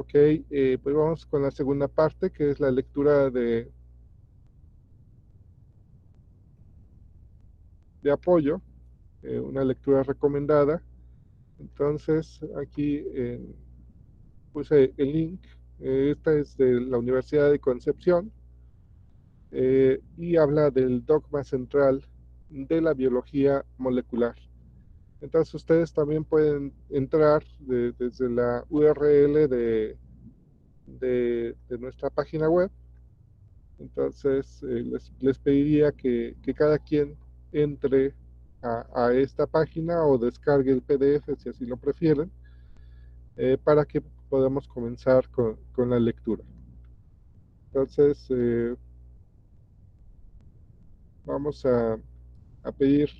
Ok, pues vamos con la segunda parte, que es la lectura de apoyo, una lectura recomendada. Entonces, aquí puse el link. Esta es de la Universidad de Concepción y habla del dogma central de la biología molecular. Entonces, ustedes también pueden entrar desde la URL de nuestra página web. Entonces, les pediría que cada quien entre a esta página o descargue el PDF si así lo prefieren, para que podamos comenzar con la lectura. Entonces, vamos a pedir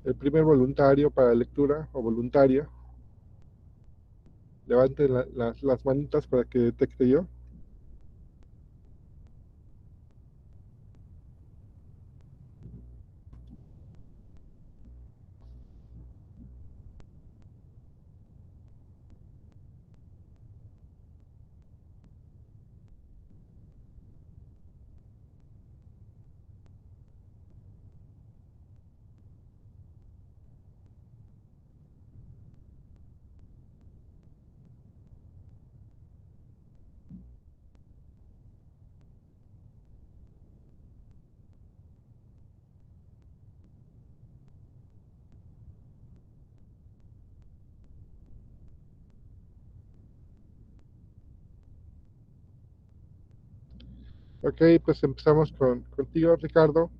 el primer voluntario para lectura o voluntaria. Levanten las manitas para que detecte yo. Ok, pues empezamos contigo, Ricardo.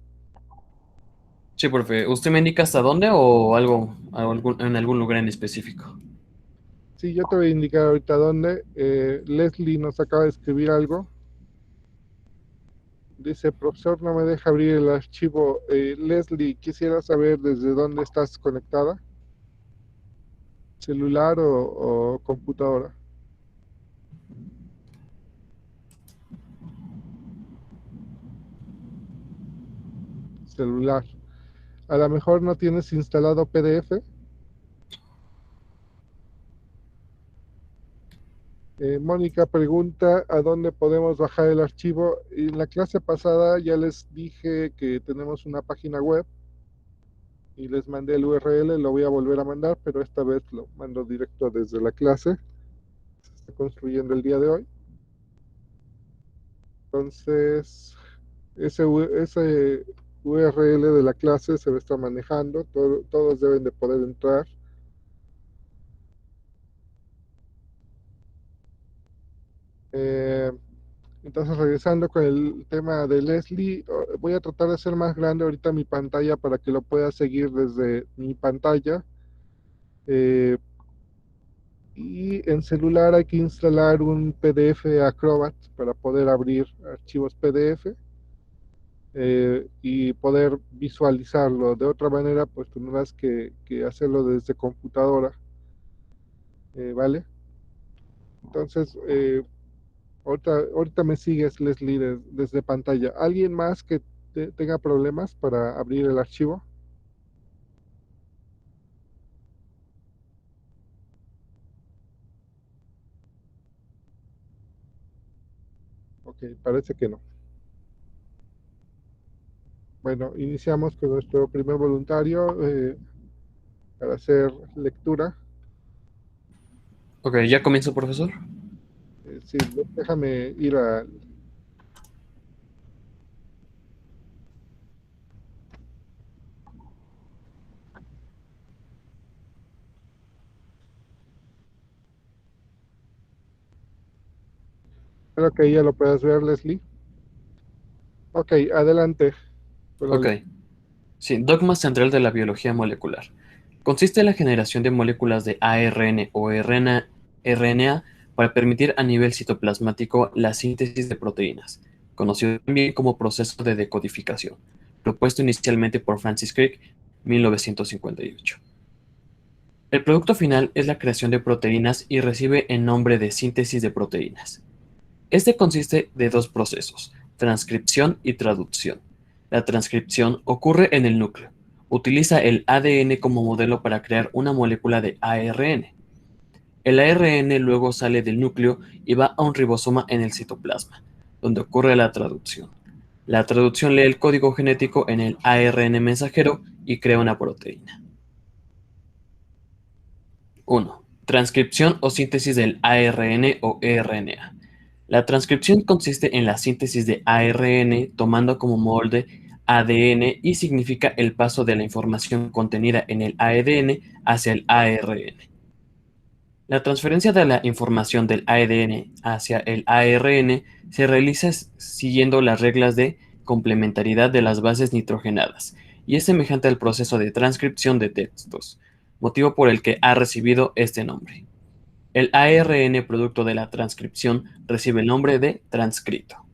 Sí, profe. ¿Usted me indica hasta dónde o en algún lugar en específico? Sí, yo te voy a indicar ahorita dónde. Leslie nos acaba de escribir algo. Dice, profesor, no me deja abrir el archivo. Leslie, quisiera saber desde dónde estás conectada, celular o computadora. Celular. A lo mejor no tienes instalado PDF. Mónica pregunta a dónde podemos bajar el archivo. En la clase pasada ya les dije que tenemos una página web y les mandé el URL, lo voy a volver a mandar, pero esta vez lo mando directo desde la clase. Se está construyendo el día de hoy. Entonces, ese URL de la clase se va a estar manejando, todos deben de poder entrar. Eh, entonces, regresando con el tema de Leslie, voy a tratar de hacer más grande ahorita mi pantalla para que lo pueda seguir desde mi pantalla. Eh, y en celular hay que instalar un PDF Acrobat para poder abrir archivos PDF. Y poder visualizarlo. De otra manera, pues tendrás que hacerlo desde computadora, ¿vale? Entonces, ahorita me sigues, Leslie, desde pantalla. ¿Alguien más que tenga problemas para abrir el archivo? Ok, parece que no. Bueno, iniciamos con nuestro primer voluntario para hacer lectura. Ok, ¿ya comienzo, profesor? Sí, déjame ir a... Espero que ya lo puedas ver, Leslie. Ok, adelante con la Ok. Sí, dogma central de la biología molecular. Consiste en la generación de moléculas de ARN o RNA para permitir a nivel citoplasmático la síntesis de proteínas, conocido también como proceso de decodificación, propuesto inicialmente por Francis Crick, 1958. El producto final es la creación de proteínas y recibe el nombre de síntesis de proteínas. Este consiste de dos procesos, transcripción y traducción. La transcripción ocurre en el núcleo. Utiliza el ADN como modelo para crear una molécula de ARN. El ARN luego sale del núcleo y va a un ribosoma en el citoplasma, donde ocurre la traducción. La traducción lee el código genético en el ARN mensajero y crea una proteína. 1. Transcripción o síntesis del ARN o RNA. La transcripción consiste en la síntesis de ARN tomando como molde ADN y significa el paso de la información contenida en el ADN hacia el ARN. La transferencia de la información del ADN hacia el ARN se realiza siguiendo las reglas de complementariedad de las bases nitrogenadas y es semejante al proceso de transcripción de textos, motivo por el que ha recibido este nombre. El ARN producto de la transcripción recibe el nombre de transcrito.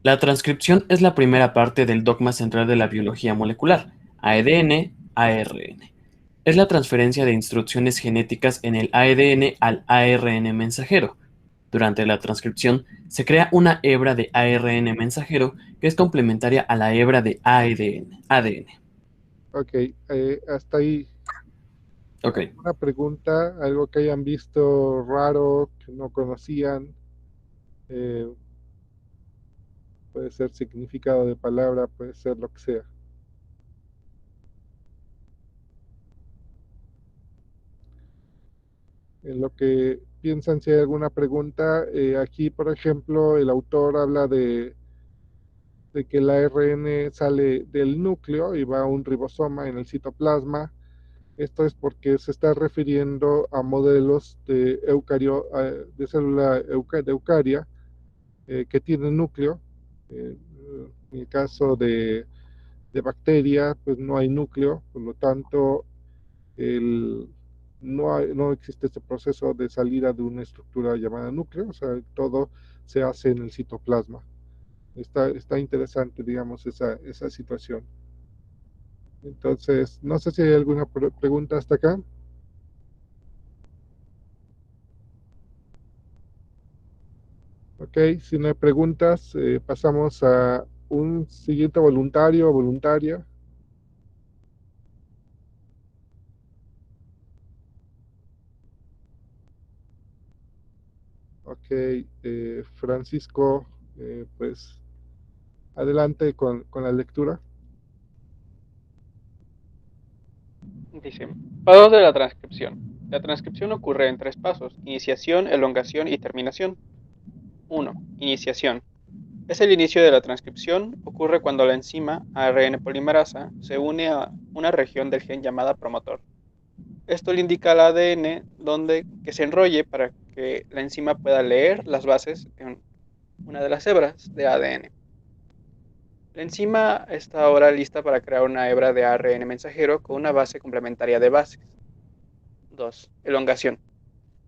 La transcripción es la primera parte del dogma central de la biología molecular, ADN-ARN. Es la transferencia de instrucciones genéticas en el ADN al ARN mensajero. Durante la transcripción se crea una hebra de ARN mensajero que es complementaria a la hebra de ADN. Ok, hasta ahí. Ok. Una pregunta, algo que hayan visto raro, que no conocían, eh, puede ser significado de palabra, puede ser lo que sea. En lo que piensan, si hay alguna pregunta, aquí, por ejemplo, el autor habla de que el ARN sale del núcleo y va a un ribosoma en el citoplasma. Esto es porque se está refiriendo a modelos de célula de eucaria que tienen núcleo. En el caso de bacteria, pues no hay núcleo, por lo tanto, no existe este proceso de salida de una estructura llamada núcleo, o sea, todo se hace en el citoplasma. Está interesante, digamos, esa situación. Entonces, no sé si hay alguna pregunta hasta acá. Ok, si no hay preguntas, pasamos a un siguiente voluntario o voluntaria. Ok, Francisco, pues adelante con la lectura. Dice, pasos de la transcripción. La transcripción ocurre en 3 pasos: iniciación, elongación y terminación. 1. Iniciación. Es el inicio de la transcripción. Ocurre cuando la enzima ARN polimerasa se une a una región del gen llamada promotor. Esto le indica al ADN que se enrolle para que la enzima pueda leer las bases en una de las hebras de ADN. La enzima está ahora lista para crear una hebra de ARN mensajero con una base complementaria de bases. 2. Elongación.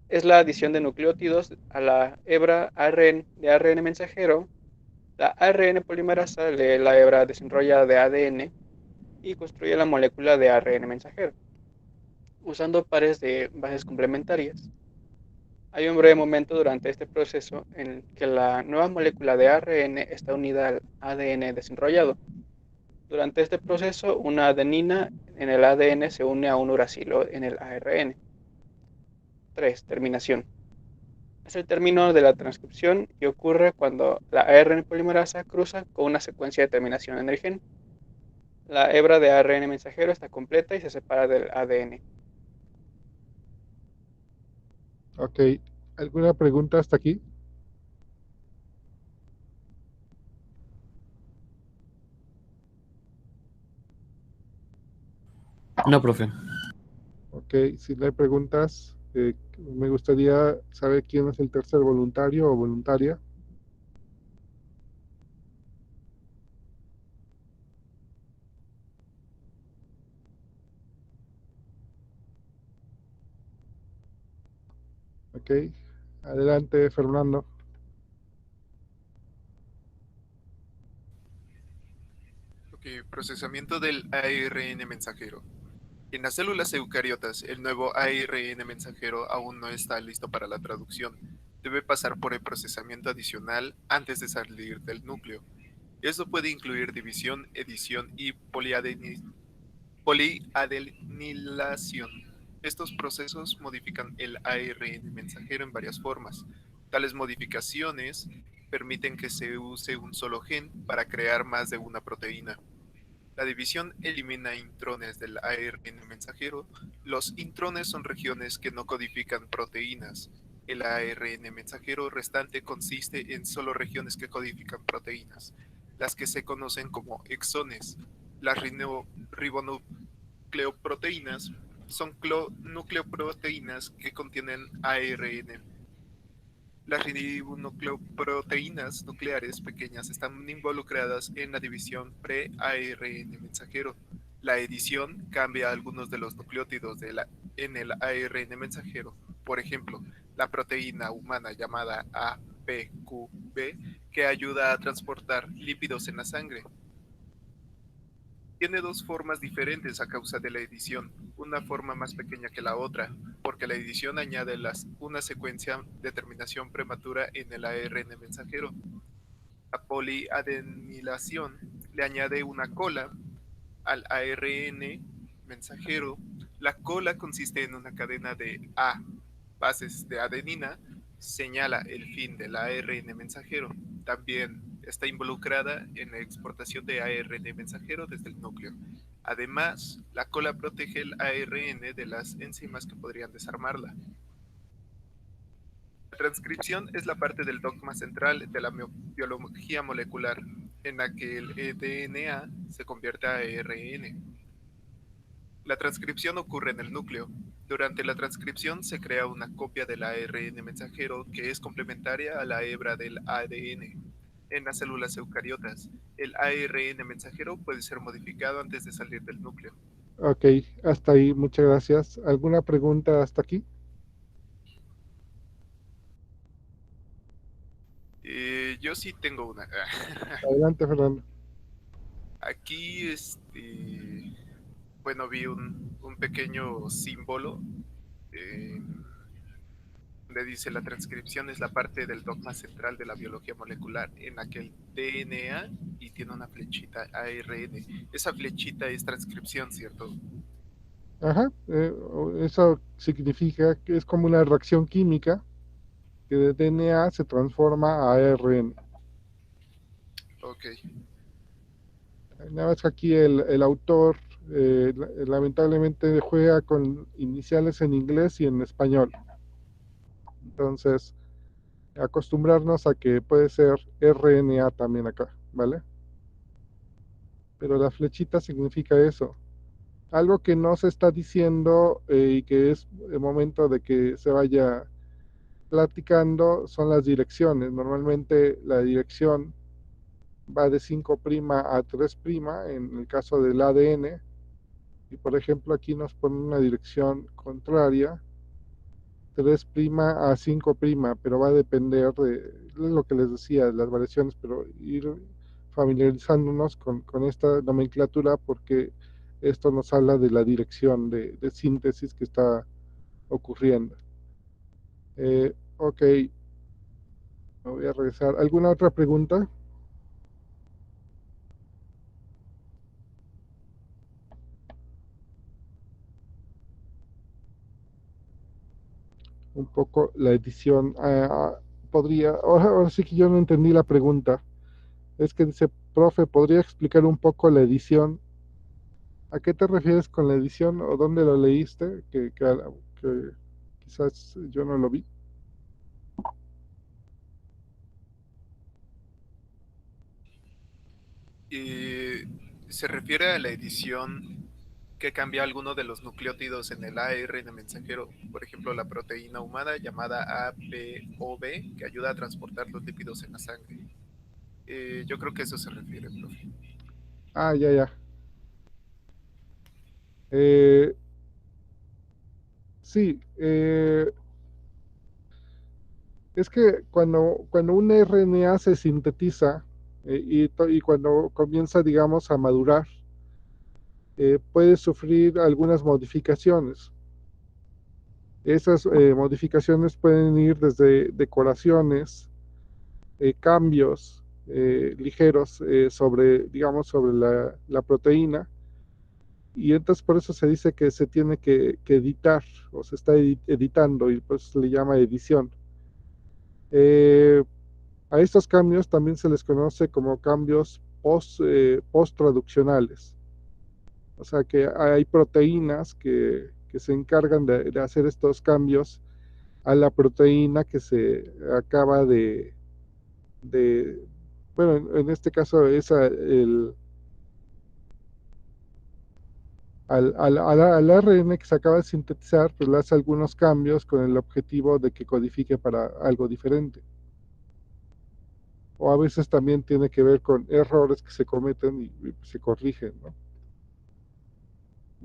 Es la adición de nucleótidos a la hebra de ARN mensajero. La ARN polimerasa lee la hebra desenrollada de ADN y construye la molécula de ARN mensajero, usando pares de bases complementarias. Hay un breve momento durante este proceso en que la nueva molécula de ARN está unida al ADN desenrollado. Durante este proceso, una adenina en el ADN se une a un uracilo en el ARN. 3. Terminación. Es el término de la transcripción y ocurre cuando la ARN polimerasa cruza con una secuencia de terminación en el gen. La hebra de ARN mensajero está completa y se separa del ADN. Ok, ¿alguna pregunta hasta aquí? No, profe. Ok, si no hay preguntas, me gustaría saber quién es el tercer voluntario o voluntaria. Ok, adelante, Fernando. Ok, procesamiento del ARN mensajero. En las células eucariotas, el nuevo ARN mensajero aún no está listo para la traducción. Debe pasar por el procesamiento adicional antes de salir del núcleo. Esto puede incluir división, edición y poliadenilación. Estos procesos modifican el ARN mensajero en varias formas. Tales modificaciones permiten que se use un solo gen para crear más de una proteína. La división elimina intrones del ARN mensajero. Los intrones son regiones que no codifican proteínas. El ARN mensajero restante consiste en solo regiones que codifican proteínas, las que se conocen como exones. Las ribonucleoproteínas son nucleoproteínas que contienen ARN. Las ribonucleoproteínas nucleares pequeñas están involucradas en la división pre-ARN mensajero. La edición cambia algunos de los nucleótidos en el ARN mensajero. Por ejemplo, la proteína humana llamada APQB, que ayuda a transportar lípidos en la sangre. Tiene dos formas diferentes a causa de la edición, una forma más pequeña que la otra, porque la edición añade una secuencia de terminación prematura en el ARN mensajero. La poliadenilación le añade una cola al ARN mensajero. La cola consiste en una cadena de A bases de adenina, señala el fin del ARN mensajero. También está involucrada en la exportación de ARN mensajero desde el núcleo. Además, la cola protege el ARN de las enzimas que podrían desarmarla. La transcripción es la parte del dogma central de la biología molecular, en la que el DNA se convierte a ARN. La transcripción ocurre en el núcleo. Durante la transcripción se crea una copia del ARN mensajero que es complementaria a la hebra del ADN. En las células eucariotas, el ARN mensajero puede ser modificado antes de salir del núcleo. Ok, hasta ahí, muchas gracias. ¿Alguna pregunta hasta aquí? Yo sí tengo una. Adelante, Fernando. Aquí, bueno, vi un pequeño símbolo donde dice la transcripción es la parte del dogma central de la biología molecular, en la que el DNA y tiene una flechita ARN. Esa flechita es transcripción, ¿cierto? Ajá, eso significa que es como una reacción química que de DNA se transforma a ARN. Ok. Nada más que aquí el autor lamentablemente juega con iniciales en inglés y en español. Entonces, acostumbrarnos a que puede ser RNA también acá, ¿vale? Pero la flechita significa eso. Algo que no se está diciendo y que es el momento de que se vaya platicando son las direcciones. Normalmente la dirección va de 5' a 3' en el caso del ADN. Y por ejemplo aquí nos pone una dirección contraria, 3' a 5', pero va a depender de lo que les decía, de las variaciones, pero ir familiarizándonos con esta nomenclatura porque esto nos habla de la dirección de síntesis que está ocurriendo. Ok, me voy a regresar. ¿Alguna otra pregunta? Un poco la edición. Ahora sí que yo no entendí la pregunta. Es que dice, profe, ¿podría explicar un poco la edición? ¿A qué te refieres con la edición o dónde lo leíste? Que quizás yo no lo vi. Se refiere a la edición que cambia alguno de los nucleótidos en el ARN mensajero, por ejemplo, la proteína humana llamada APOB, que ayuda a transportar los lípidos en la sangre. Yo creo que eso se refiere, profe. Ah, ya, ya. Eh, sí, es que cuando un RNA se sintetiza y cuando comienza, digamos, a madurar, puede sufrir algunas modificaciones. Esas modificaciones pueden ir desde decoraciones, cambios ligeros sobre, digamos, sobre la proteína, y entonces por eso se dice que se tiene que editar, o se está editando, y pues se le llama edición. A estos cambios también se les conoce como cambios post-traduccionales. O sea que hay proteínas que se encargan de hacer estos cambios a la proteína que se acaba de bueno, en este caso es al ARN que se acaba de sintetizar, pues le hace algunos cambios con el objetivo de que codifique para algo diferente. O a veces también tiene que ver con errores que se cometen y se corrigen, ¿no?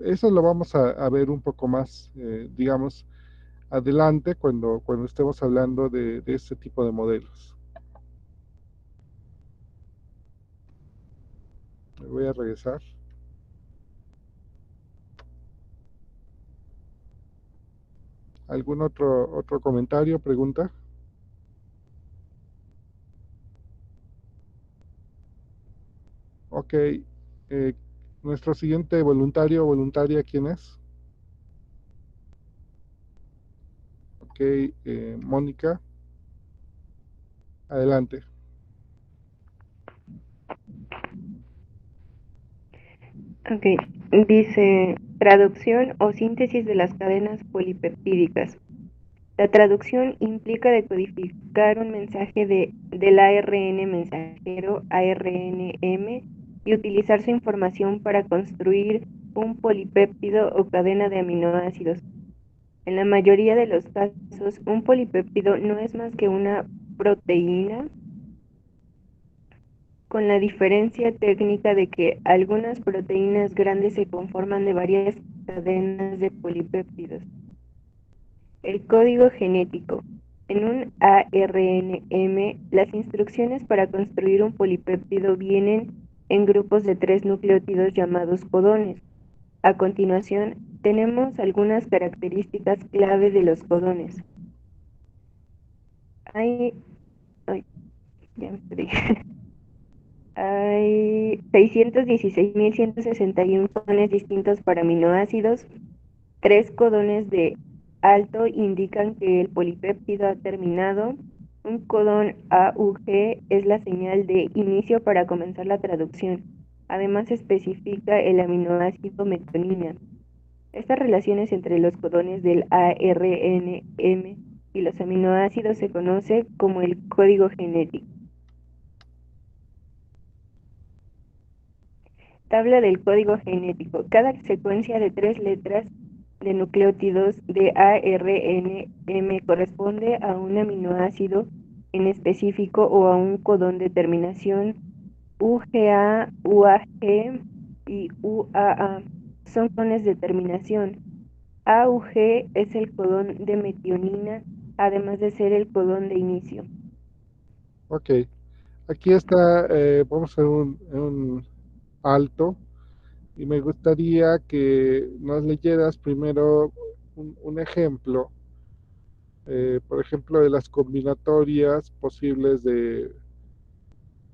Eso lo vamos a ver un poco más, digamos, adelante cuando estemos hablando de este tipo de modelos. Me voy a regresar. ¿Algún otro comentario, pregunta? Ok. Nuestro siguiente voluntario o voluntaria, ¿quién es? Ok, Mónica, adelante. Ok, dice traducción o síntesis de las cadenas polipeptídicas. La traducción implica decodificar un mensaje del ARN mensajero ARNM y utilizar su información para construir un polipéptido o cadena de aminoácidos. En la mayoría de los casos, un polipéptido no es más que una proteína, con la diferencia técnica de que algunas proteínas grandes se conforman de varias cadenas de polipéptidos. El código genético. En un ARNM, las instrucciones para construir un polipéptido vienen en grupos de 3 nucleótidos llamados codones. A continuación, tenemos algunas características clave de los codones. Hay 616.161 codones distintos para aminoácidos. 3 codones de alto indican que el polipéptido ha terminado. Un codón AUG es la señal de inicio para comenzar la traducción. Además especifica el aminoácido metionina. Estas relaciones entre los codones del ARNM y los aminoácidos se conoce como el código genético. Tabla del código genético. Cada secuencia de 3 letras de nucleótidos de ARNM corresponde a un aminoácido en específico o a un codón de terminación UGA, UAG y UAA. Son codones de terminación. AUG es el codón de metionina, además de ser el codón de inicio. Ok. Aquí está, vamos a hacer un alto, y me gustaría que nos leyeras primero un ejemplo, por ejemplo, de las combinatorias posibles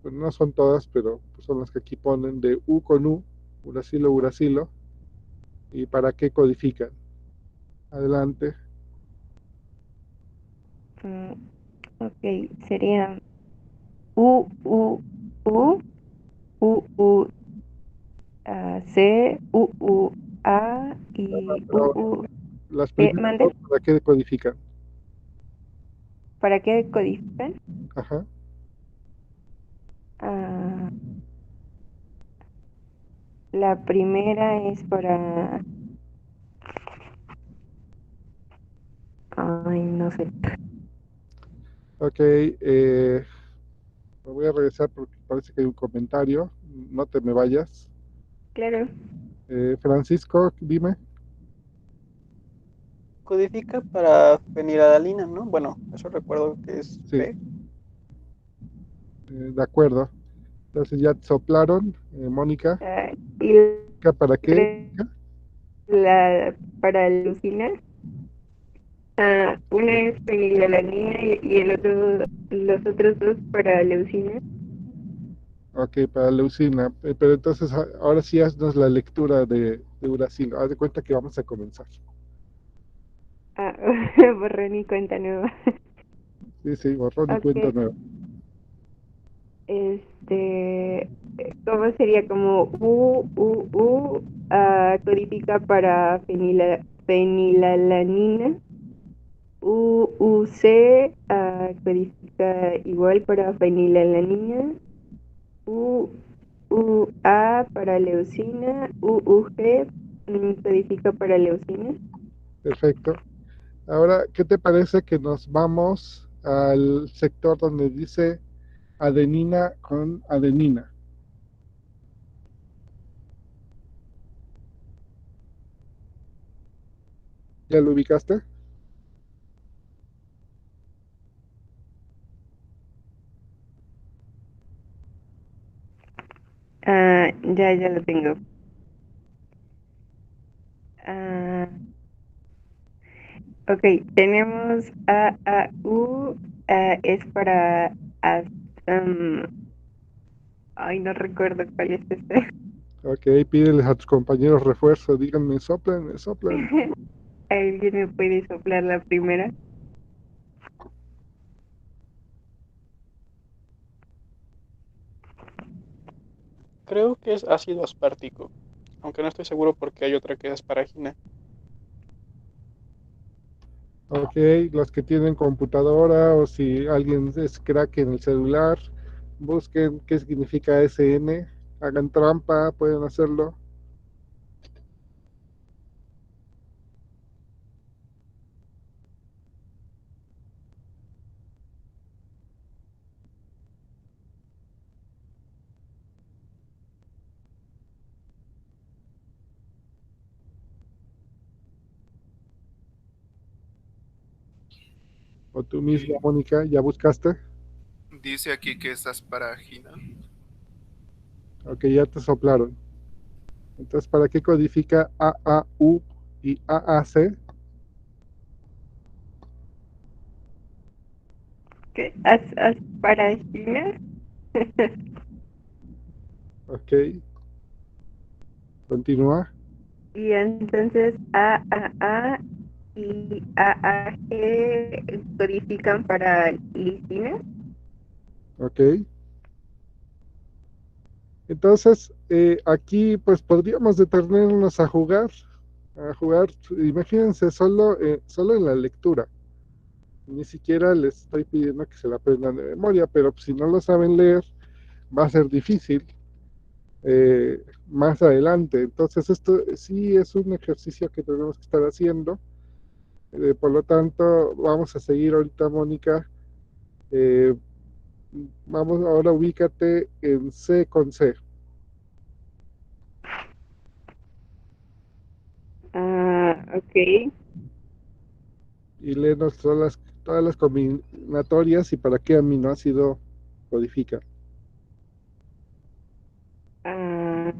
pues no son todas, pero pues son las que aquí ponen, de U con U, uracilo, uracilo, y para qué codifican. Adelante. Ok, sería U, U, U, U, U, C, U, U, A y U, U. Las primeras ¿Mande? dos, ¿para qué codifican? ¿Para qué codifican? Ajá. La primera es para... Ay, no sé. Ok, me voy a regresar porque parece que hay un comentario. No te me vayas. Claro. Francisco, dime. Codifica para fenilalanina, ¿no? Bueno, eso recuerdo que es Sí, B. de acuerdo. Entonces ya te soplaron, Mónica. Y ¿Para qué? para alucinar, una es fenilalanina y el otro, los otros dos para leucina. Ok, para leucina. Pero entonces ahora sí haznos la lectura de uracilo. Haz de cuenta que vamos a comenzar. Ah, borrón y cuenta nueva. Sí, sí, borrón y cuenta Ok, nueva. este, ¿cómo sería? Como codifica para fenilalanina. UUC codifica igual para fenilalanina. UUA para leucina. UUG codifica para leucina. Perfecto. Ahora, ¿qué te parece que nos vamos al sector donde dice adenina con adenina? ¿Ya lo ubicaste? Ya lo tengo. Ah, ok, tenemos AAU, es para... as- um, ay, no recuerdo cuál es este. Ok, pídeles a tus compañeros refuerzo, díganme, soplen, soplen. ¿Alguien me puede soplar la primera? Creo que es ácido aspartico, aunque no estoy seguro porque hay otra que es asparagina. Ok, los que tienen computadora o si alguien es crack en el celular, busquen qué significa SN, hagan trampa, pueden hacerlo. O tú misma, Y Mónica, ¿ya buscaste? dice aquí que es asparagina. Ok, ya te soplaron. Entonces, ¿para qué codifica AAU y AAC? ¿Qué? ¿Asparagina? Ok, continúa. Y entonces AAA y AAG codifican para lisina. Ok. Entonces, aquí pues podríamos detenernos a jugar, imagínense solo en la lectura. Ni siquiera les estoy pidiendo que se la aprendan de memoria, pero pues, si no lo saben leer, va a ser difícil más adelante. Entonces, esto sí es un ejercicio que tenemos que estar haciendo. Por lo tanto, vamos a seguir ahorita, Mónica. Eh, Vamos, ahora ubícate en C con C Ok. y léenos todas las combinatorias y para qué aminoácido codifica. Ah,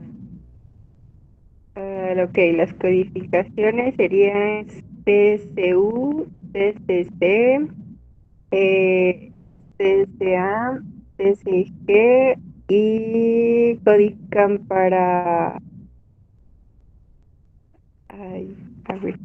ok, las codificaciones serían CCU, CCC, CCA, CCG y codifican para... Ay, a ver.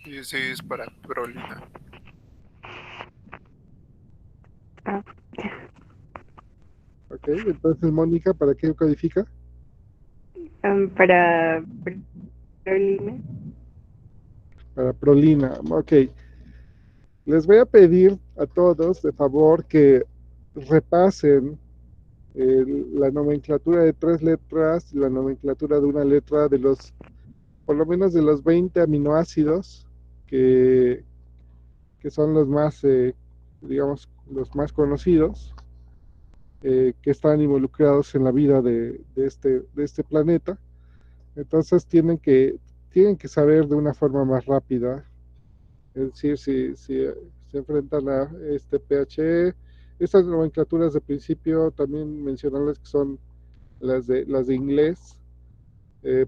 Y ese es para prolina. Ah, Ok, entonces Mónica, ¿para qué codifica? para prolina. Para prolina. Ok, les voy a pedir a todos de favor que repasen la nomenclatura de tres letras y la nomenclatura de una letra de por lo menos de los 20 aminoácidos que, que son los más, digamos, los más conocidos, que están involucrados en la vida de este planeta. Entonces tienen que saber de una forma más rápida. Es decir, si se enfrentan a este PHE, estas nomenclaturas de principio también mencionarles que son las de inglés,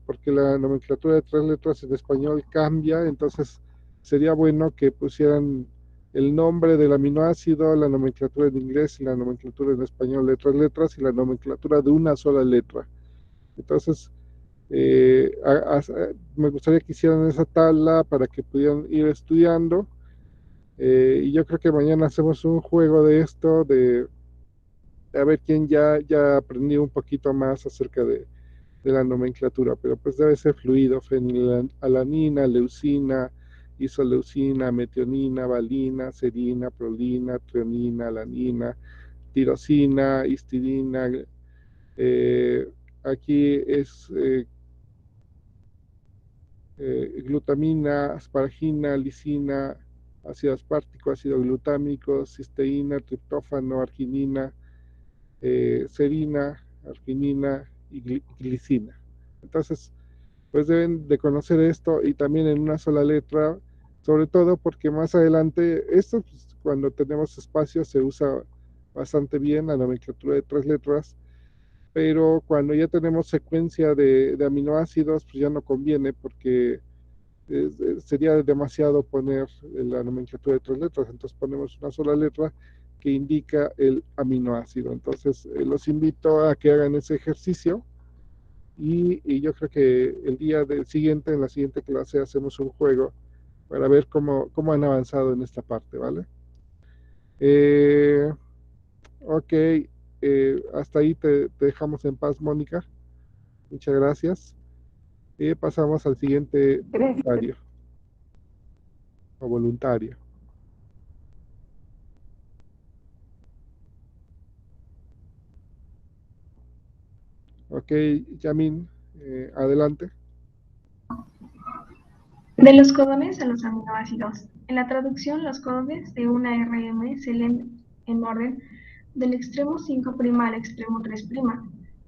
porque la nomenclatura de 3 letras en español cambia, entonces sería bueno que pusieran el nombre del aminoácido, la nomenclatura en inglés y la nomenclatura en español de 3 letras y la nomenclatura de una sola letra. Entonces, me gustaría que hicieran esa tabla para que pudieran ir estudiando. Y yo creo que mañana hacemos un juego de esto, de a ver quién ya aprendió un poquito más acerca de la nomenclatura, pero pues debe ser fluido: fenilalanina, leucina, isoleucina, metionina, valina, serina, prolina, trionina, alanina, tirosina, histidina. eh, Aquí es glutamina, asparagina, lisina, ácido aspartico, ácido glutámico, cisteína, triptófano, arginina, serina, arginina y glicina. Entonces, pues deben de conocer esto y también en una sola letra, sobre todo porque más adelante, esto pues, cuando tenemos espacio se usa bastante bien la nomenclatura de 3 letras, pero cuando ya tenemos secuencia de aminoácidos, pues ya no conviene porque sería demasiado poner la nomenclatura de 3 letras, entonces ponemos una sola letra que indica el aminoácido. Entonces, los invito a que hagan ese ejercicio y yo creo que el día siguiente, en la siguiente clase, hacemos un juego para ver cómo han avanzado en esta parte, ¿vale? Eh, ok, hasta ahí te dejamos en paz, Mónica. Muchas gracias. Y pasamos al siguiente Gracias. voluntario o voluntaria. Ok, Yamin, adelante. De los codones a los aminoácidos. En la traducción, los codones de una ARN se leen en orden del extremo 5' al extremo 3',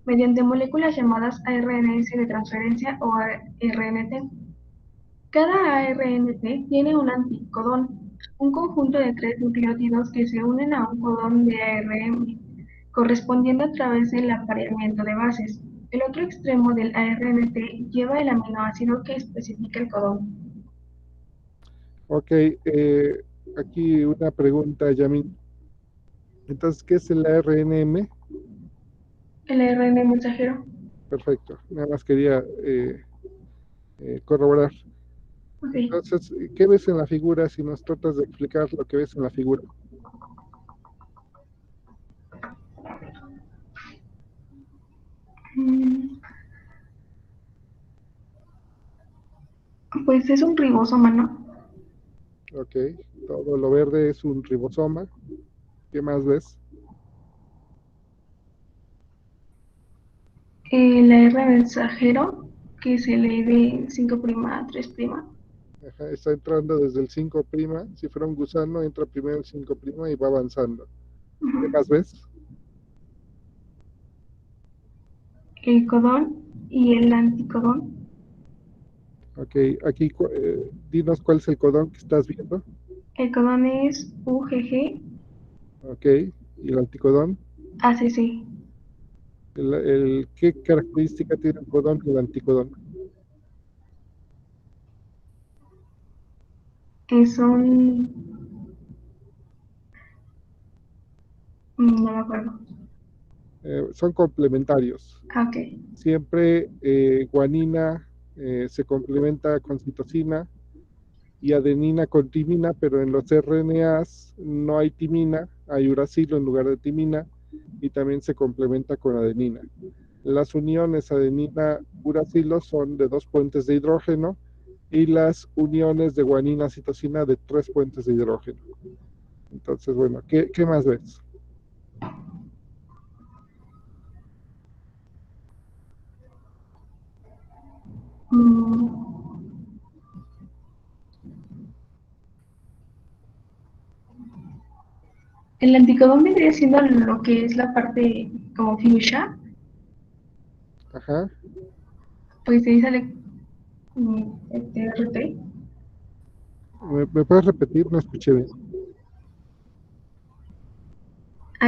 mediante moléculas llamadas ARNs de transferencia o ARNT. Cada ARNT tiene un anticodón, un conjunto de 3 nucleótidos que se unen a un codón de ARN, correspondiendo a través del apareamiento de bases. El otro extremo del ARNT lleva el aminoácido que especifica el codón. Ok, aquí una pregunta, Yamin. Entonces, ¿qué es el ARNM? El ARN mensajero. Perfecto, nada más quería corroborar. Ok. Entonces, ¿qué ves en la figura si nos tratas de explicar lo que ves en la figura? Pues es un ribosoma, ¿no? Ok, todo lo verde es un ribosoma. ¿Qué más ves? El AR mensajero que se lee de 5' a 3'. Ajá, está entrando desde el 5'. Si fuera un gusano, entra primero el 5' y va avanzando. ¿Qué más ves? El codón y el anticodón. Ok, aquí dinos cuál es el codón que estás viendo. El codón es UGG Ok, y el anticodón. ACC. ¿Qué característica tiene el codón y el anticodón? Que son... no me acuerdo. Son complementarios. Ok. Siempre guanina se complementa con citosina y adenina con timina, pero en los RNAs no hay timina, hay uracilo en lugar de timina y también se complementa con adenina. Las uniones adenina-uracilo son de 2 puentes de hidrógeno y las uniones de guanina-citosina de 3 puentes de hidrógeno. Entonces, bueno, ¿qué más ves? El anticodón vendría siendo lo que es la parte como fuchsia. Ajá. Pues se dice TRT. ¿Me puedes repetir? No escuché bien.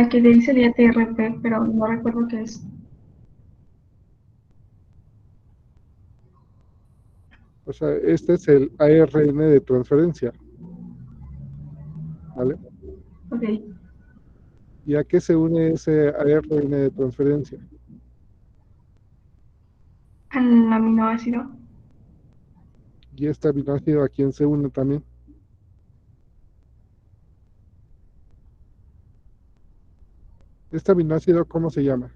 Que de ahí salía TRP, pero no recuerdo qué es. O sea, este es el ARN de transferencia, ¿vale? Ok, ¿Y a qué se une ese ARN de transferencia? al aminoácido. ¿Y este aminoácido a quién se une también? ¿Este aminoácido cómo se llama?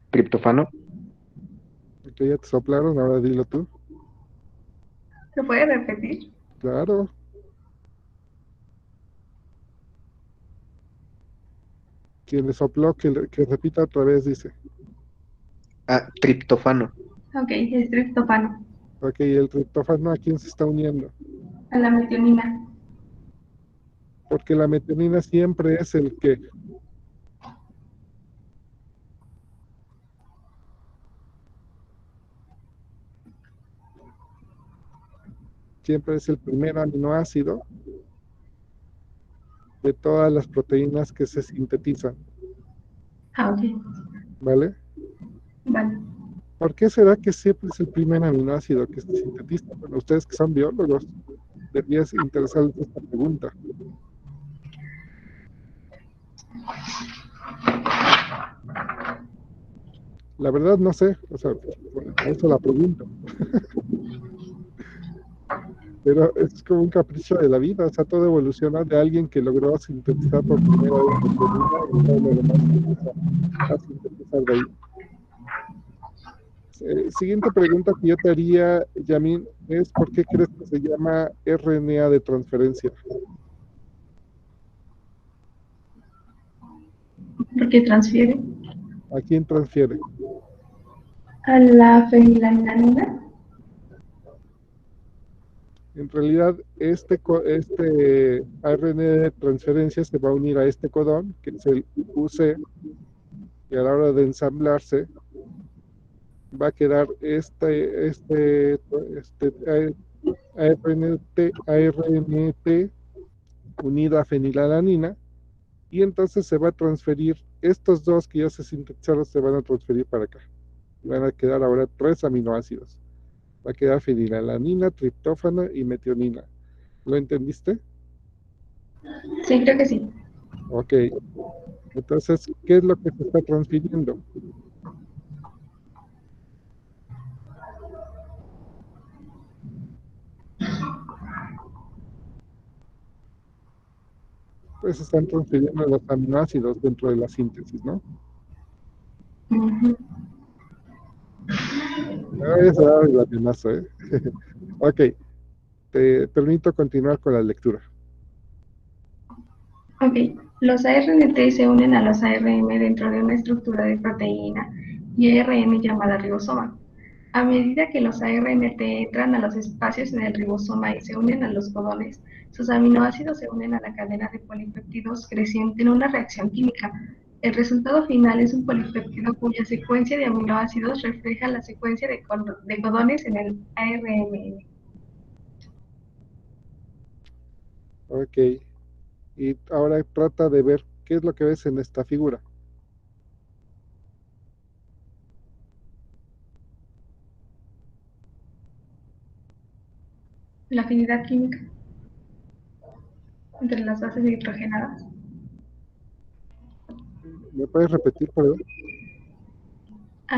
Triptófano. Ok, ya te soplaron, ahora dilo tú. ¿Lo puede repetir? Claro. Quien le sopló, que repita otra vez, dice. Triptófano. Ok, es triptófano. Ok, el triptófano, ¿a quién se está uniendo? A la metionina. Porque la metionina siempre es el que. Siempre es el primer aminoácido de todas las proteínas que se sintetizan, Ok, ¿vale? vale. ¿Por qué será que siempre es el primer aminoácido que se sintetiza? Bueno, ustedes que son biólogos, deberías interesarles esta pregunta. La verdad no sé, o sea, por eso la pregunto. Pero es como un capricho de la vida, o sea, todo evoluciona de alguien que logró sintetizar por primera vez proteína y todo lo demás se empieza a sintetizar de ahí. Siguiente pregunta que yo te haría, Yamin, es ¿por qué crees que se llama RNA de transferencia? Porque transfiere ¿A quién transfiere? a la fenilalanina. En realidad, este ARN de transferencia se va a unir a este codón, que es el UC, y a la hora de ensamblarse va a quedar ARNT unida a fenilalanina, y entonces se va a transferir, estos dos que ya se sintetizaron se van a transferir para acá. Y van a quedar ahora 3 aminoácidos. Va a quedar fenilalanina, triptófano y metionina. ¿Lo entendiste? Sí, creo que sí. Ok. Entonces, ¿qué es lo que se está transfiriendo? Pues se están transfiriendo los aminoácidos dentro de la síntesis, ¿no? Ujú. Eso es latinazo, ¿eh? Ok, te permito continuar con la lectura. Ok, los ARNT se unen a los ARM dentro de una estructura de proteína y ARN llamada ribosoma. A medida que los ARNT entran a los espacios en el ribosoma y se unen a los codones, sus aminoácidos se unen a la cadena de polipéptidos creciente en una reacción química. El resultado final es un polipéptido cuya secuencia de aminoácidos refleja la secuencia de codones en el ARN. Ok, y ahora trata de ver qué es lo que ves en esta figura. La afinidad química entre las bases nitrogenadas. ¿Me puedes repetir, perdón?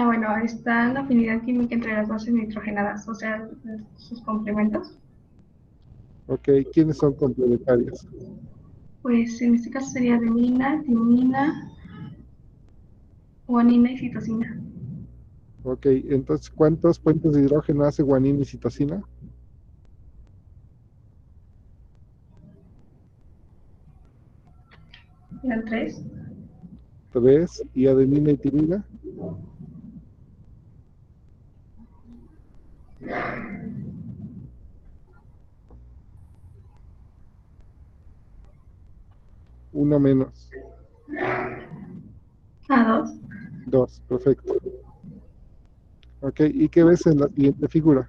Bueno, está la afinidad química entre las bases nitrogenadas, o sea, sus complementos. Ok, ¿quiénes son complementarios? Pues en este caso sería adenina, timina, guanina y citosina. Ok, entonces, ¿cuántos puentes de hidrógeno hace guanina y citosina? Eran tres. 3, ¿y adenina y timina? Uno menos. Dos. 2, perfecto. Ok, ¿y qué ves en la siguiente figura?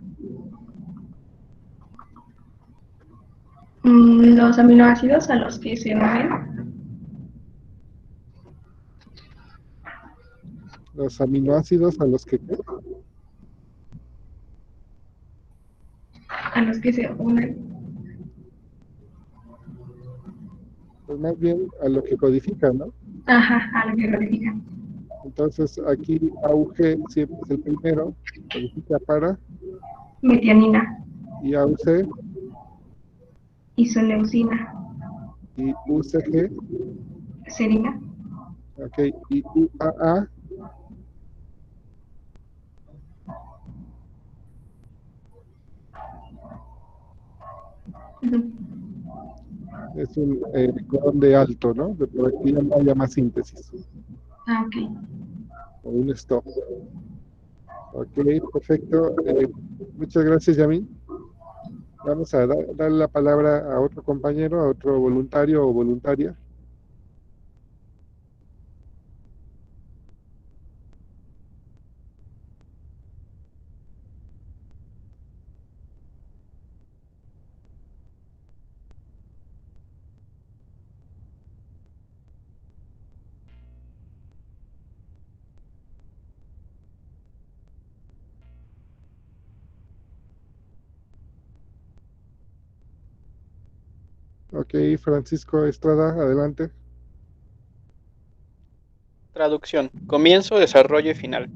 Los aminoácidos a los que se unen. Los aminoácidos a los que... A los que se unen. Pues más bien a lo que codifican, ¿no? Ajá, a lo que codifican. Entonces aquí AUG siempre es el primero, codifica para, Metionina, y AUC isoleucina, y UCG, serina, ok, y UAA ujú. es un codón de alto, ¿no? De por aquí ya no haya más síntesis, Ok. o un stop. Ok, perfecto. Muchas gracias, Yamin. Vamos a darle la palabra a otro compañero, a otro voluntario o voluntaria. Ok, Francisco Estrada, adelante. Traducción. Comienzo, desarrollo y final.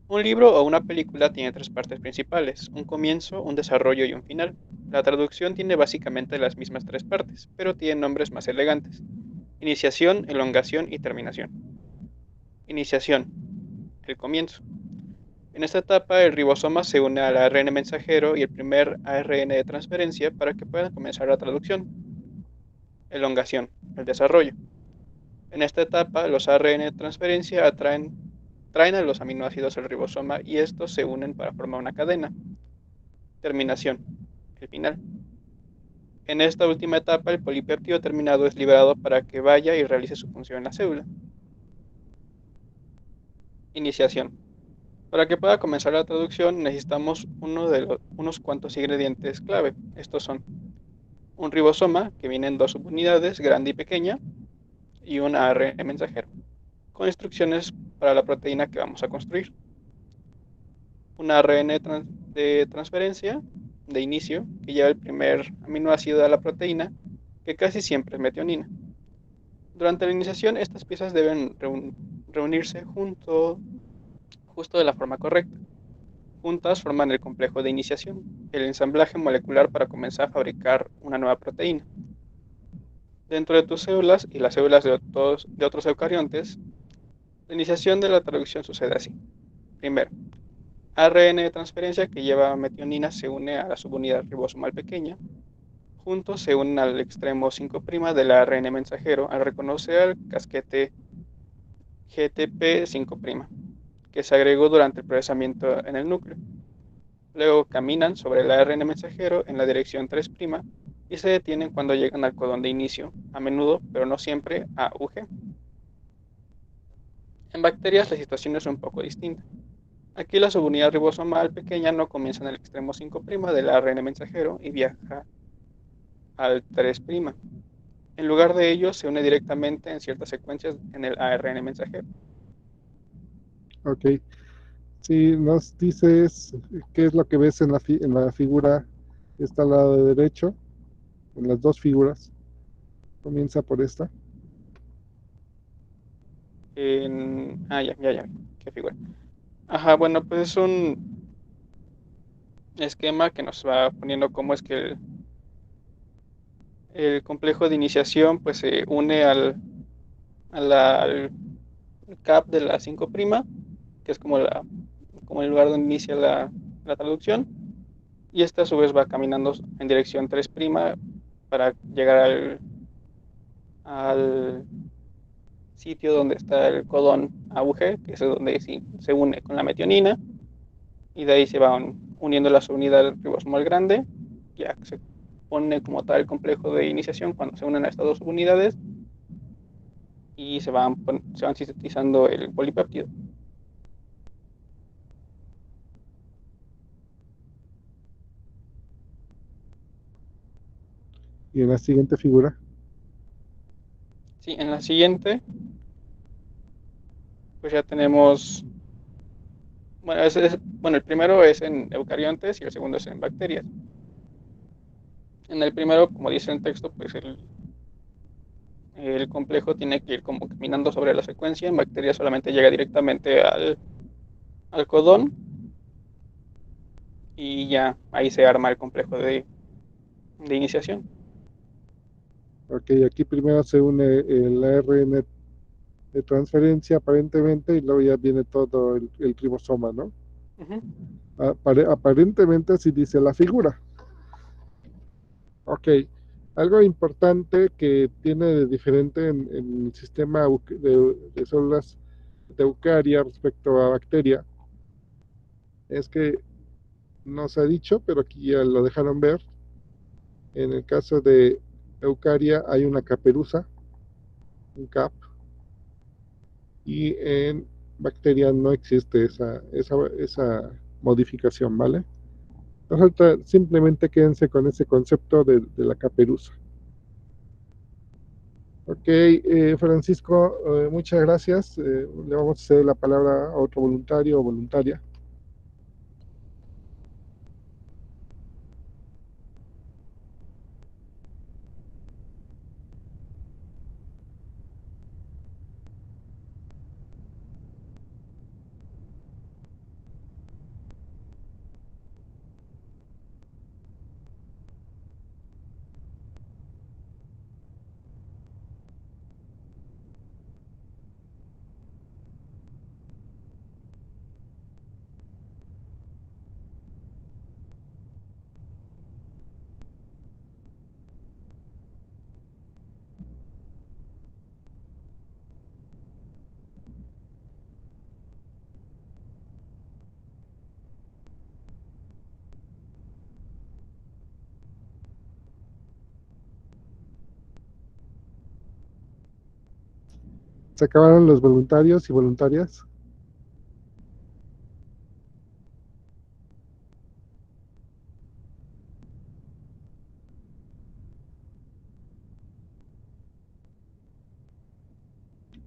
Un libro o una película tiene tres partes principales, un comienzo, un desarrollo y un final. La traducción tiene básicamente las mismas tres partes, pero tiene nombres más elegantes. Iniciación, elongación y terminación. Iniciación. El comienzo. En esta etapa, el ribosoma se une al ARN mensajero y el primer ARN de transferencia para que pueda comenzar la traducción. Elongación. El desarrollo. En esta etapa, los ARN de transferencia traen a los aminoácidos al ribosoma y estos se unen para formar una cadena. Terminación. El final. En esta última etapa, el polipéptido terminado es liberado para que vaya y realice su función en la célula. Iniciación. Para que pueda comenzar la traducción necesitamos unos cuantos ingredientes clave. Estos son un ribosoma, que viene en dos subunidades, grande y pequeña, y un ARN mensajero, con instrucciones para la proteína que vamos a construir. Un ARN de transferencia, de inicio, que lleva el primer aminoácido de la proteína, que casi siempre es metionina. Durante la iniciación, estas piezas deben reunirse justo de la forma correcta. Juntas forman el complejo de iniciación, el ensamblaje molecular para comenzar a fabricar una nueva proteína. Dentro de tus células y las células de otros eucariontes, la iniciación de la traducción sucede así. Primero, ARN de transferencia que lleva metionina se une a la subunidad ribosomal pequeña. Juntos se unen al extremo 5' del ARN mensajero al reconocer el casquete GTP5', que se agregó durante el procesamiento en el núcleo. Luego caminan sobre el ARN mensajero en la dirección 3' y se detienen cuando llegan al codón de inicio, a menudo, pero no siempre, a UG. En bacterias la situación es un poco distinta. Aquí la subunidad ribosomal pequeña no comienza en el extremo 5' del ARN mensajero y viaja al 3'. En lugar de ello, se une directamente en ciertas secuencias en el ARN mensajero. Ok. Si nos dices qué es lo que ves en la figura que está al lado derecho, en las dos figuras. Comienza por esta. Ya, qué figura. Ajá, bueno, pues es un esquema que nos va poniendo cómo es que el complejo de iniciación pues se une al CAP de la 5', que es como el lugar donde inicia la traducción, y esta a su vez va caminando en dirección 3' para llegar al sitio donde está el codón AUG, que es donde se une con la metionina, y de ahí se van uniendo las unidades ribosomal grande, ya que se pone como tal el complejo de iniciación cuando se unen a estas dos unidades y se van sintetizando el polipéptido. Y en la siguiente figura. Sí, en la siguiente, pues ya tenemos, bueno, bueno, el primero es en eucariontes y el segundo es en bacterias. En el primero, como dice el texto, pues el complejo tiene que ir como caminando sobre la secuencia. En bacterias solamente llega directamente al codón y ya ahí se arma el complejo de iniciación. Ok, aquí primero se une el ARN de transferencia aparentemente y luego ya viene todo el ribosoma, ¿no? Ujú. Aparentemente así dice la figura. Ok, algo importante que tiene de diferente en el sistema de células de eucaria respecto a bacteria es que nos ha dicho, pero aquí ya lo dejaron ver, en el caso de eucaria hay una caperuza, un cap, y en bacteria no existe esa modificación, ¿vale? Entonces, simplemente quédense con ese concepto de la caperuza. Ok, Francisco, muchas gracias. Le vamos a ceder la palabra a otro voluntario o voluntaria. ¿Se acabaron los voluntarios y voluntarias?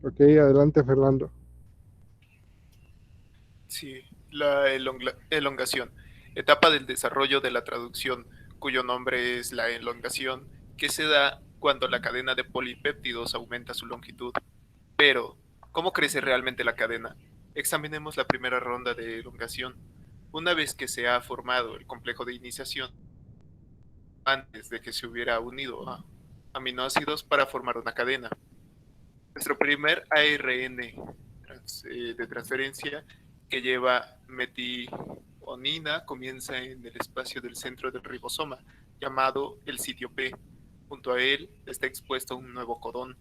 Ok, adelante, Fernando. Sí, la elongación, etapa del desarrollo de la traducción, cuyo nombre es la elongación, que se da cuando la cadena de polipéptidos aumenta su longitud. Pero, ¿cómo crece realmente la cadena? Examinemos la primera ronda de elongación. Una vez que se ha formado el complejo de iniciación, antes de que se hubiera unido a aminoácidos para formar una cadena. Nuestro primer ARN de transferencia que lleva metionina comienza en el espacio del centro del ribosoma, llamado el sitio P. Junto a él está expuesto un nuevo codón.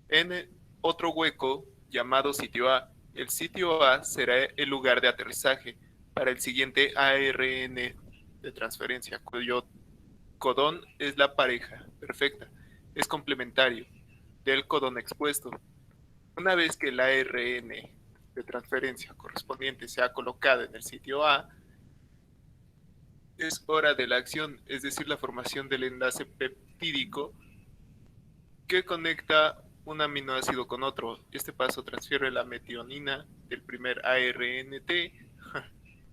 En otro hueco, llamado sitio A, el sitio A será el lugar de aterrizaje para el siguiente ARN de transferencia, cuyo codón es la pareja perfecta, es complementario del codón expuesto. Una vez que el ARN de transferencia correspondiente se ha colocado en el sitio A, es hora de la acción, es decir, la formación del enlace peptídico que conecta un aminoácido con otro. Este paso transfiere la metionina del primer ARNT.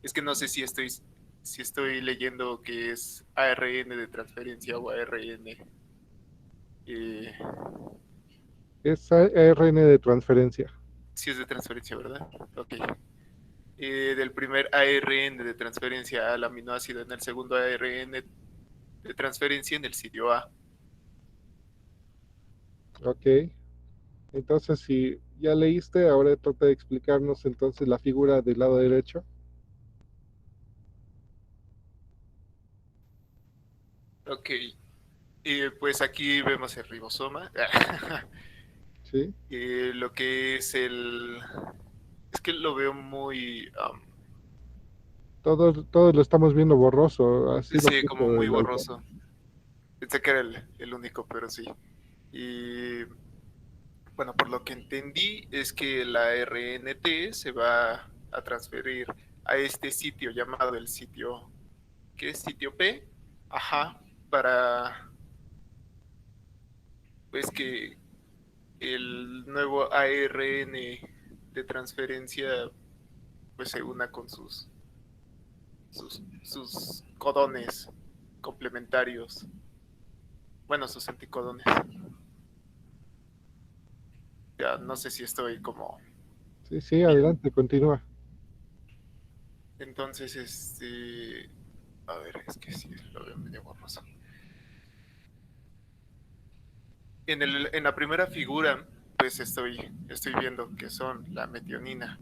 Es que no sé si estoy leyendo que es ARN de transferencia o ARN. Eh, Es ARN de transferencia. si es de transferencia, ¿verdad? Ok. Del primer ARN de transferencia al aminoácido en el segundo ARN de transferencia en el sitio A. Ok. Entonces, si ya leíste, ahora trata de explicarnos entonces la figura del lado derecho. Ok. Pues aquí vemos el ribosoma. ¿Sí? Lo que es el... Es que lo veo muy... Todos lo estamos viendo borroso, así lo sí, como puso muy el autor. borroso. Pensé que era el único, pero sí. Y bueno, por lo que entendí es que la RNT se va a transferir a este sitio llamado el sitio... ¿Qué es sitio P? Ajá, para pues que el nuevo ARN de transferencia pues se una con sus codones complementarios, bueno, sus anticodones. Ya no sé si estoy como Sí, sí, bien. adelante, continúa. Entonces, a ver, es que sí, lo veo medio borroso. En la primera figura, pues estoy viendo que son la metionina.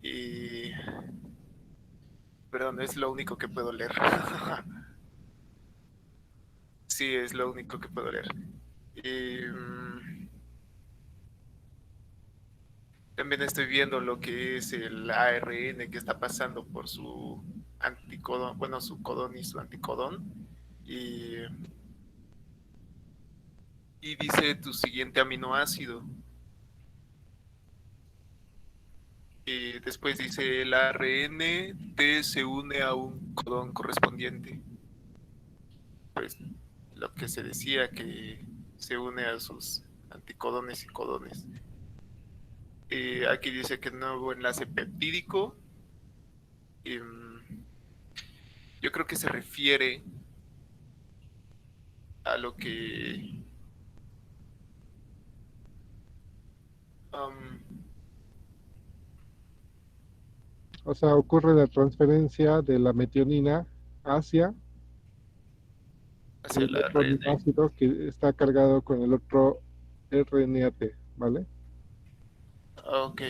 Y, perdón, es lo único que puedo leer. Sí, es lo único que puedo leer. Y, también estoy viendo lo que es el ARN que está pasando por su anticodón, bueno, su codón y su anticodón. Y, y dice tu siguiente aminoácido. Y después dice el ARN T se une a un codón correspondiente. Pues lo que se decía que se une a sus anticodones y codones. Aquí dice que nuevo enlace peptídico. Y, yo creo que se refiere a lo que um, O sea, ocurre la transferencia de la metionina hacia hacia el el otro ARN. aminoácido que está cargado con el otro RNAT, ¿vale? Ok.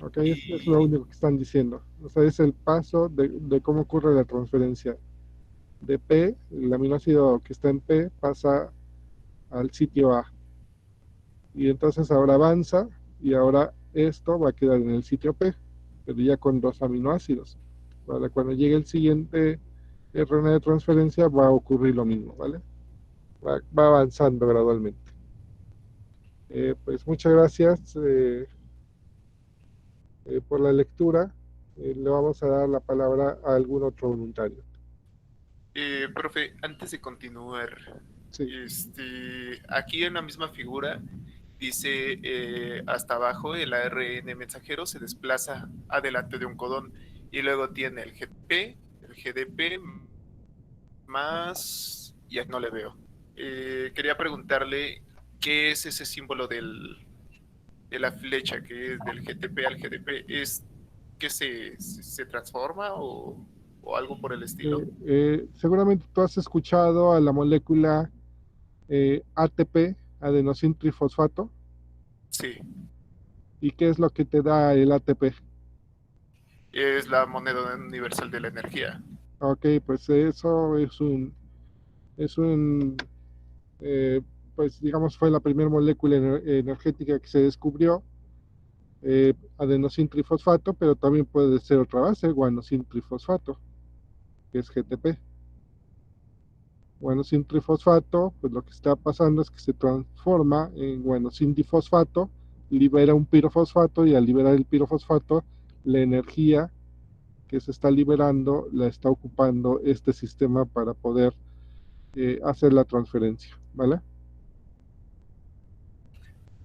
Ok, es lo Y, único que están diciendo. O sea, es el paso de cómo ocurre la transferencia de P, el aminoácido que está en P pasa al sitio A. Y entonces ahora avanza y ahora esto va a quedar en el sitio P, pero ya con dos aminoácidos. Para cuando llegue el siguiente RNA de transferencia va a ocurrir lo mismo, ¿vale? Va avanzando gradualmente. Pues muchas gracias por la lectura. Le vamos a dar la palabra a algún otro voluntario. profe, antes de continuar, Sí, aquí en la misma figura dice hasta abajo el ARN mensajero se desplaza adelante de un codón y luego tiene el GP, el GDP más, ya no le veo. Quería preguntarle qué es ese símbolo de la flecha que es del GTP al GDP. ¿Es que se transforma o algo por el estilo? seguramente tú has escuchado a la molécula ATP, adenosín trifosfato. Sí, ¿Y qué es lo que te da el ATP? es la moneda universal de la energía. Ok, pues eso es un eh, pues digamos fue la primera molécula energética que se descubrió, adenosín trifosfato, pero también puede ser otra base, guanosín trifosfato, que es GTP. Guanosín trifosfato, pues lo que está pasando es que se transforma en guanosín difosfato, libera un pirofosfato y al liberar el pirofosfato, la energía que se está liberando la está ocupando este sistema para poder hacer la transferencia, ¿vale?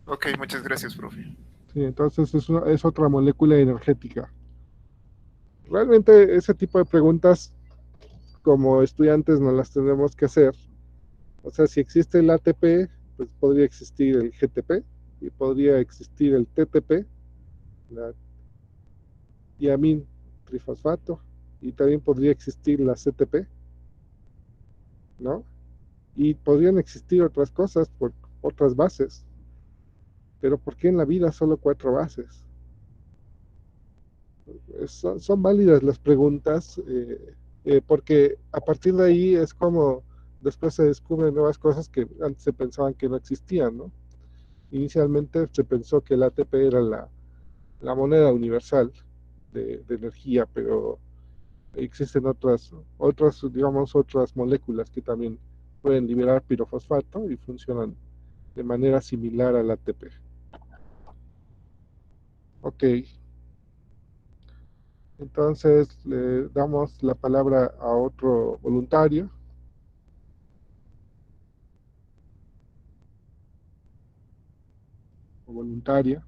Ok, muchas gracias, profe. Sí, entonces es otra molécula energética. Realmente ese tipo de preguntas como estudiantes no las tenemos que hacer. O sea, si existe el ATP, pues podría existir el GTP y podría existir el TTP, la diamín trifosfato, y también podría existir la CTP, ¿no? Y podrían existir otras cosas por otras bases. Pero ¿por qué en la vida solo cuatro bases? Son válidas las preguntas, porque a partir de ahí es como después se descubren nuevas cosas que antes se pensaban que no existían, ¿no? Inicialmente se pensó que el ATP era la moneda universal de energía, pero existen digamos, otras moléculas que también pueden liberar pirofosfato y funcionan de manera similar al ATP. Ok, entonces le damos la palabra a otro voluntario. voluntaria.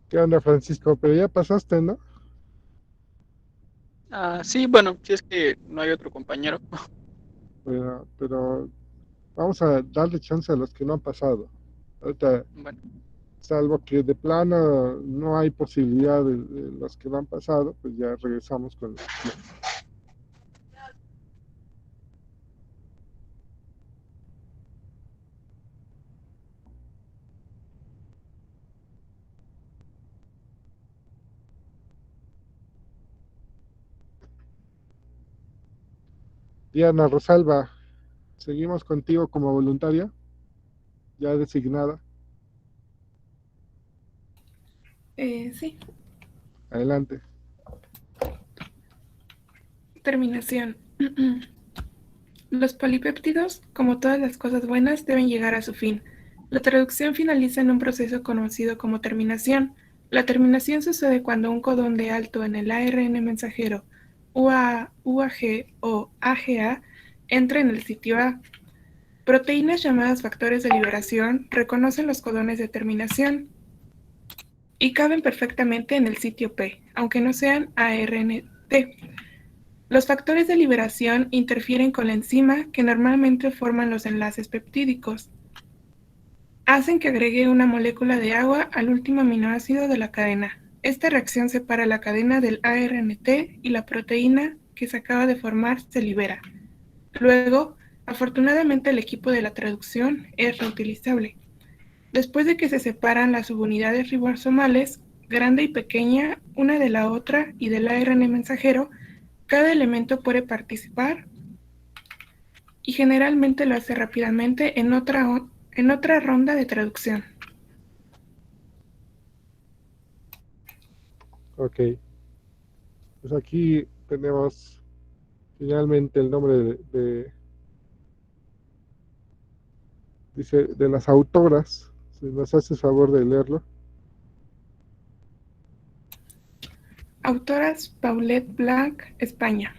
¿Qué onda, Francisco? Pero ya pasaste, ¿no? Sí, bueno, si es que no hay otro compañero. Pero vamos a darle chance a los que no han pasado. Ahorita, Bueno, salvo que de plano no hay posibilidad de los que no han pasado, pues ya regresamos con... Diana Rosalba, seguimos contigo como voluntaria, ya designada. Sí, Adelante. terminación. Los polipéptidos, como todas las cosas buenas, deben llegar a su fin. La traducción finaliza en un proceso conocido como terminación. La terminación sucede cuando un codón de alto en el ARN mensajero UAG o AGA entra en el sitio A. Proteínas llamadas factores de liberación reconocen los codones de terminación y caben perfectamente en el sitio P, aunque no sean ARNT. Los factores de liberación interfieren con la enzima que normalmente forman los enlaces peptídicos. Hacen que agregue una molécula de agua al último aminoácido de la cadena. Esta reacción separa la cadena del ARNT y la proteína que se acaba de formar se libera. Luego, afortunadamente el equipo de la traducción es reutilizable. Después de que se separan las subunidades ribosomales, grande y pequeña, una de la otra y del ARN mensajero, cada elemento puede participar y generalmente lo hace rápidamente en otra ronda de traducción. Ok. Pues aquí tenemos finalmente el nombre dice, de las autoras. Si nos haces favor de leerlo. Autoras Paulette Blanc, España.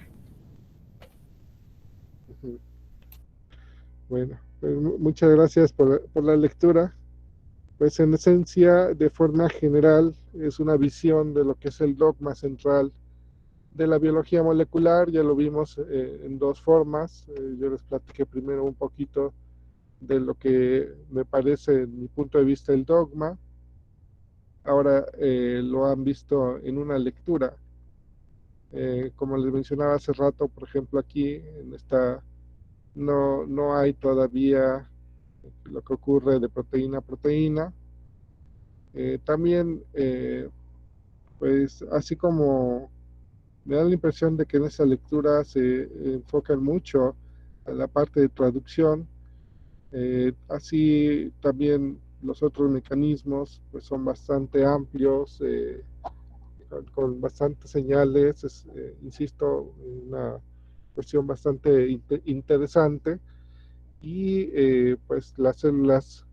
Bueno, pues muchas gracias por la lectura. Pues en esencia, de forma general, es una visión de lo que es el dogma central de la biología molecular. Ya lo vimos en dos formas. Yo les platiqué primero un poquito de lo que me parece, en mi punto de vista, el dogma. Ahora lo han visto en una lectura. Como les mencionaba hace rato, por ejemplo, aquí en esta no hay todavía lo que ocurre de proteína a proteína. También, pues así como me da la impresión de que en esa lectura se enfocan mucho a la parte de traducción, así también los otros mecanismos pues son bastante amplios, con bastantes señales, insisto, una cuestión bastante interesante. Y pues las células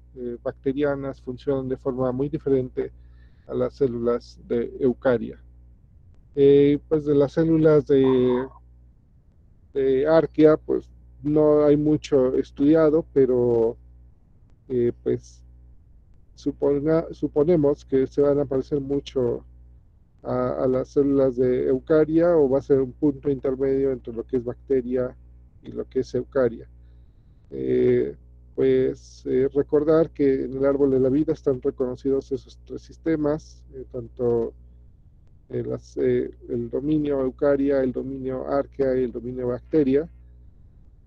bacterianas funcionan de forma muy diferente a las células de eucaria. Pues de las células de arquea, pues no hay mucho estudiado, pero pues suponemos que se van a parecer mucho a las células de eucaria, o va a ser un punto intermedio entre lo que es bacteria y lo que es eucaria. Pues recordar que en el árbol de la vida están reconocidos esos tres sistemas, tanto el dominio eucaria, el dominio arquea y el dominio bacteria.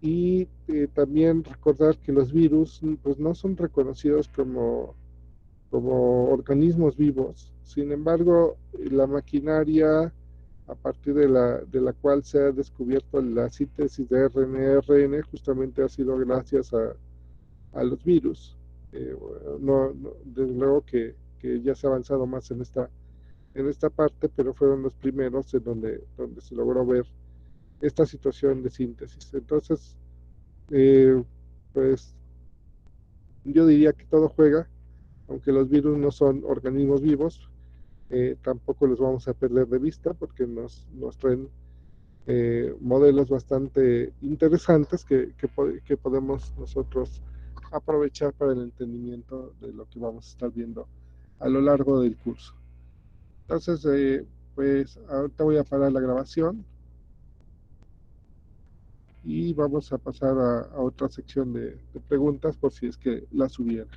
Y también recordar que los virus pues, no son reconocidos como organismos vivos. Sin embargo, la maquinaria a partir de la cual se ha descubierto la síntesis de RNA-ARN justamente ha sido gracias a los virus. Desde luego que ya se ha avanzado más en esta parte, pero fueron los primeros en donde se logró ver esta situación de síntesis. Entonces, pues yo diría que todo juega, aunque los virus no son organismos vivos, tampoco los vamos a perder de vista porque nos traen modelos bastante interesantes que podemos nosotros aprovechar para el entendimiento de lo que vamos a estar viendo a lo largo del curso. Entonces, pues ahorita voy a parar la grabación y vamos a pasar a otra sección de preguntas por si es que las hubiera.